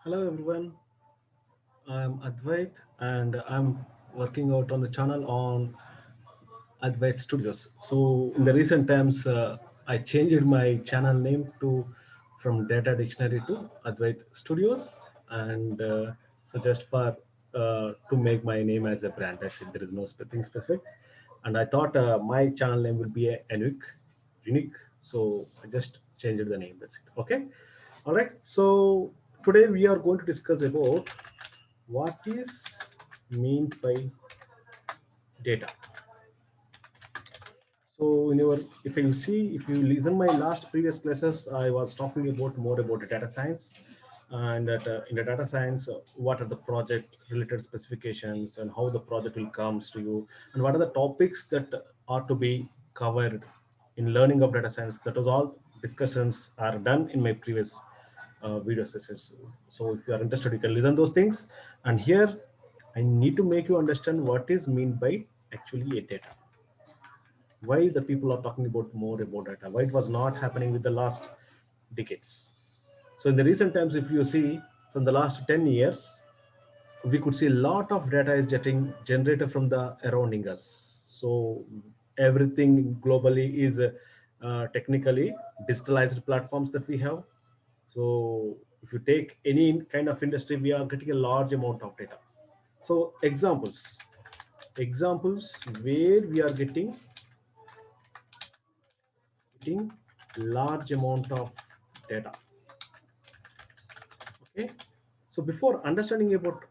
Hello everyone, I'm Advait and I'm working out on the channel on Advait Studios. So in the recent times, I changed my channel name to from Data Dictionary to Advait Studios, and so just for to make my name as a brand. That's it. There is no thing specific, and I thought my channel name will be a unique. So I just changed the name. That's it. Okay. All right. So today we are going to discuss about what is meant by data. So in your, if you listen my last previous classes, I was talking about more about the data science, and that in the data science, what are the project related specifications and how the project will comes to you, and what are the topics that are to be covered in learning of data science. That was all discussions are done in my previous video sessions. So if you are interested, you can listen those things. And here, I need to make you understand what is meant by actually a data, why the people are talking about more about data, why it was not happening with the last decades. So in the recent times, if you see from the last 10 years, we could see a lot of data is getting generated from the surrounding us. So everything globally is technically digitalized platforms that we have. So if you take any kind of industry, we are getting a large amount of data. So examples where we are getting large amount of data. Okay. So before understanding about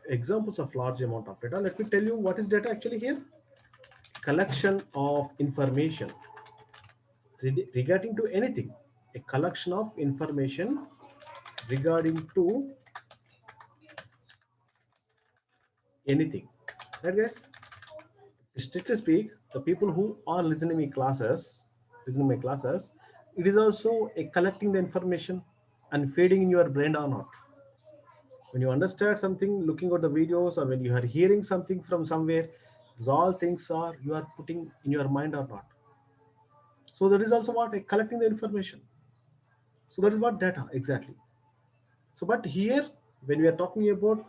examples of large amount of data, let me tell you what is data actually here. Collection of information regarding to anything. A collection of information regarding to anything. Right, guys? Strictly speak, the people who are listening my classes, it is also a collecting the information and feeding in your brain or not. When you understand something looking at the videos, or when you are hearing something from somewhere, these all things are you are putting in your mind or not. So that is also what collecting the information. So that is what data exactly. So but here, when we are talking about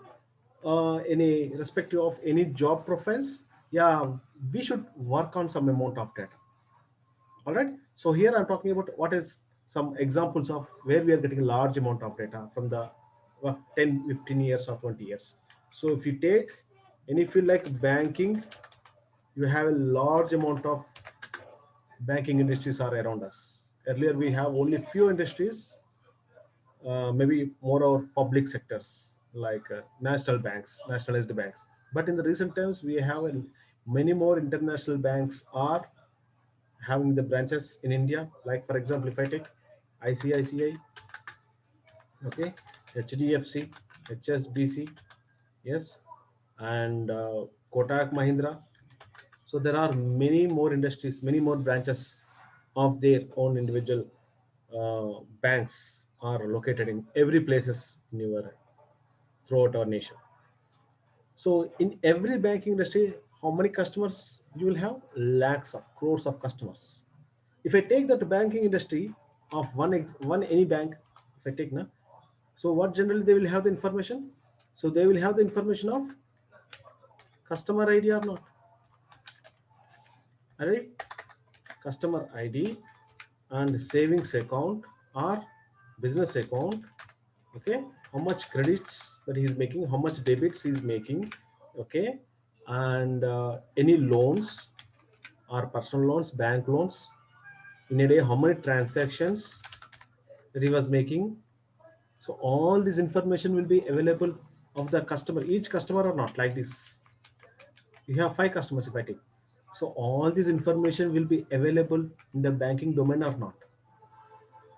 any respective of any job profiles, yeah, we should work on some amount of data. All right. So here I'm talking about what is some examples of where we are getting a large amount of data from the 10, 15 years or 20 years. So if you take any field like banking, you have a large amount of banking industries are around us. Earlier we have only few industries, maybe more our public sectors like national banks, nationalized banks. But in the recent times, we have many more international banks are having the branches in India. Like for example, if I take ICICI, okay, HDFC, HSBC, yes, and Kotak Mahindra. So there are many more industries, many more branches of their own individual banks are located in every places in your throughout our nation. So in every banking industry, how many customers you will have? Lakhs of crores of customers. If I take that banking industry of one any bank, if I take now, so what generally they will have the information? So they will have the information of customer ID or not? Alright, customer ID and savings account or business account. Okay, how much credits that he is making, how much debits he is making. Okay, and any loans or personal loans, bank loans in a day, how many transactions that he was making. So all this information will be available of the customer, each customer or not. Like this, you have 5 customers if I take. So all this information will be available in the banking domain or not.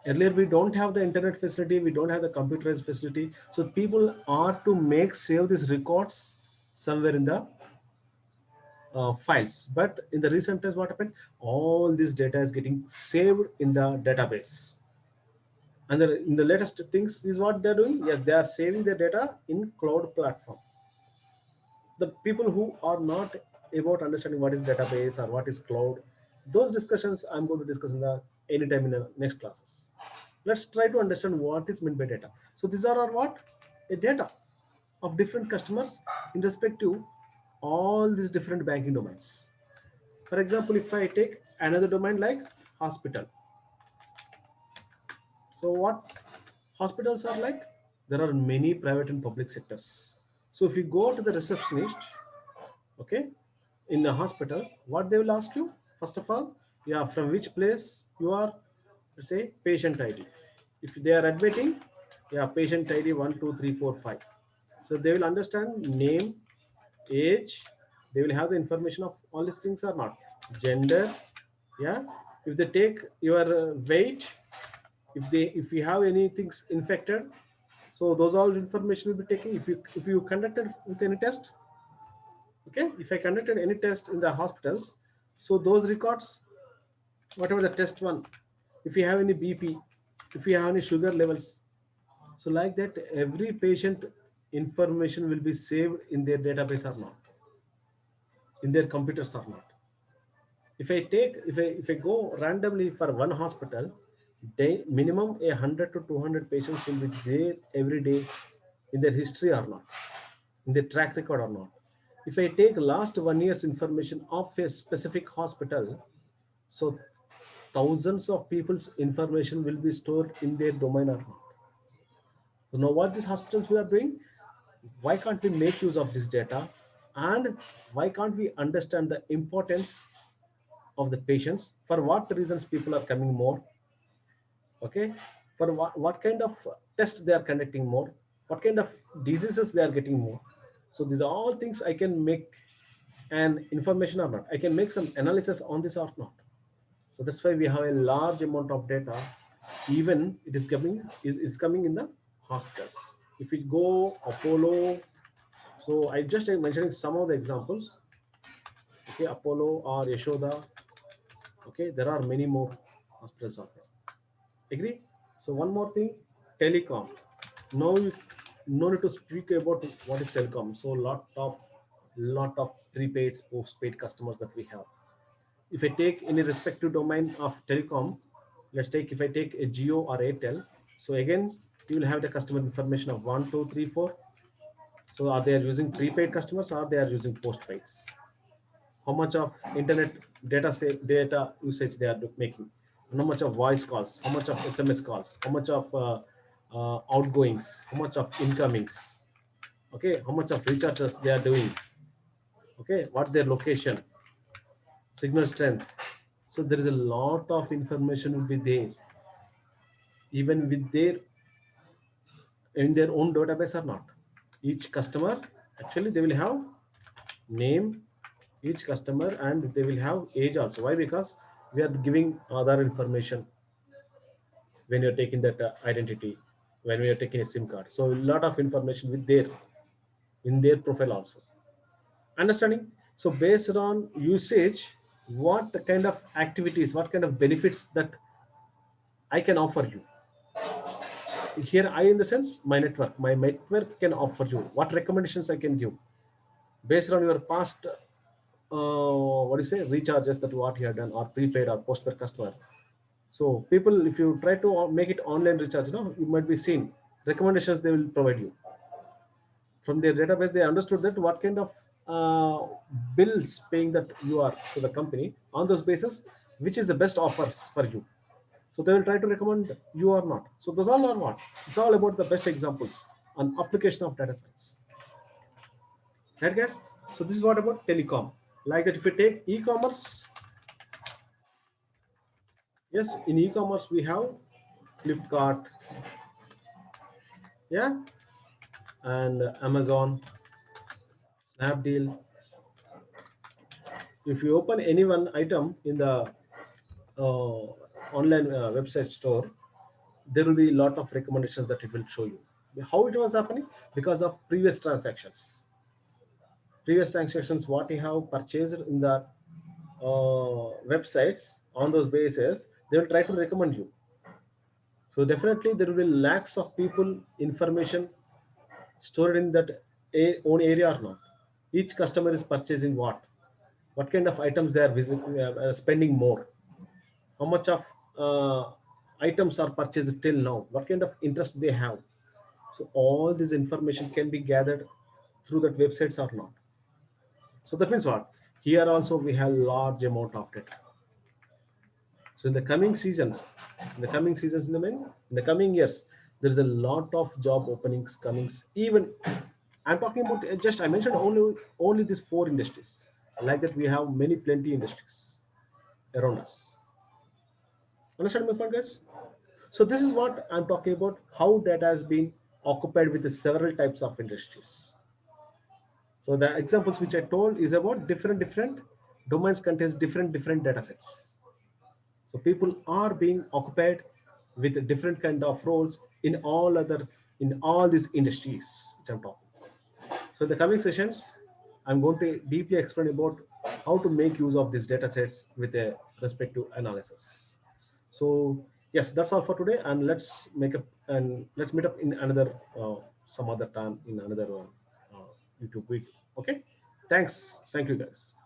Earlier we don't have the internet facility, we don't have the computerized facility, so people are to make save these records somewhere in the files. But in the recent times, what happened, all this data is getting saved in the database. And in the latest things is what they're doing, yes, they are saving their data in cloud platform. The people who are not about understanding what is database or what is cloud, those discussions I'm going to discuss in the anytime in the next classes. Let's try to understand what is meant by data. So these are our what? a data of different customers in respect to all these different banking domains. For example, if I take another domain like hospital, so what hospitals are like? There are many private and public sectors. So if you go to the receptionist, okay, in the hospital, what they will ask you? First of all, yeah, from which place you are, let's say patient ID. If they are admitting, yeah, patient ID 12345. So they will understand name, age, they will have the information of all these things or not. Gender, yeah. If they take your weight, if you have anything infected, so those all information will be taken. If you conducted with any test, okay, if I conducted any test in the hospitals, so those records, whatever the test one, if you have any BP, if you have any sugar levels, so like that every patient information will be saved in their database or not, in their computers or not. If I go randomly for one hospital, day minimum 100 to 200 patients will be there every day in their history or not, in their track record or not. If I take last 1 year's information of a specific hospital, so thousands of people's information will be stored in their domain or not. So now what these hospitals we are doing, why can't we make use of this data, and why can't we understand the importance of the patients, for what reasons people are coming more, okay, for what kind of tests they are conducting more, what kind of diseases they are getting more. So these are all things I can make an information or not, I can make some analysis on this or not. So that's why we have a large amount of data, even it is coming in the hospitals. If we go Apollo, so I just am mentioning some of the examples, okay, Apollo or Yashoda, okay, there are many more hospitals out there. Agree? So one more thing, telecom. Now you no need to speak about what is telecom. So lot of prepaid, postpaid customers that we have. If I take any respective domain of telecom, let's take if I take a Geo or Airtel. So again, you will have the customer information of 1, 2, 3, 4. So are they using prepaid customers or they are using postpaids? How much of internet data usage they are making, how much of voice calls, how much of SMS calls, how much of outgoings, how much of incomings, okay, how much of recharges they are doing, okay, what their location, signal strength. So there is a lot of information will be there, even with their in their own database or not. Each customer, actually they will have name, each customer, and they will have age also. Why? Because we are giving other information when you're taking that identity, when we are taking a SIM card. So a lot of information with their in their profile also. Understanding? So based on usage, what kind of activities, what kind of benefits that I can offer you. Here I in the sense my network can offer you what recommendations I can give based on your past what do you say recharges that what you have done or prepaid or postpaid customer. So people, if you try to make it online recharge, you might be seen recommendations they will provide you from their database. They understood that what kind of bills paying that you are to the company on those basis, which is the best offers for you. So they will try to recommend you or not. So those all are what? It's all about the best examples on application of data science. Right, guys? So this is what about telecom. Like that, if you take e-commerce, yes, in e-commerce we have Flipkart, yeah, and Amazon, Snapdeal. If you open any one item in the online website store, there will be a lot of recommendations that it will show you. How it was happening? Because of previous transactions. Previous transactions, what you have purchased in the websites, on those bases, they will try to recommend you. So definitely there will be lakhs of people information stored in that own area or not. Each customer is purchasing what kind of items they are spending more, how much of items are purchased till now, what kind of interest they have. So all this information can be gathered through that websites or not. So that means what? Here also we have large amount of data. So in the coming seasons, in the coming seasons, in the coming years, there is a lot of job openings coming. Even I'm talking about just I mentioned only these four industries. Like that, we have many plenty industries around us. Understand my point, guys? So this is what I'm talking about. How data has been occupied with the several types of industries. So the examples which I told is about different domains contains different data sets. So people are being occupied with different kind of roles in all these industries which I'm talking. So in the coming sessions, I'm going to deeply explain about how to make use of these data sets with a respective analysis. So yes, that's all for today, and let's meet up in another some other time in another YouTube video. Okay, thank you guys.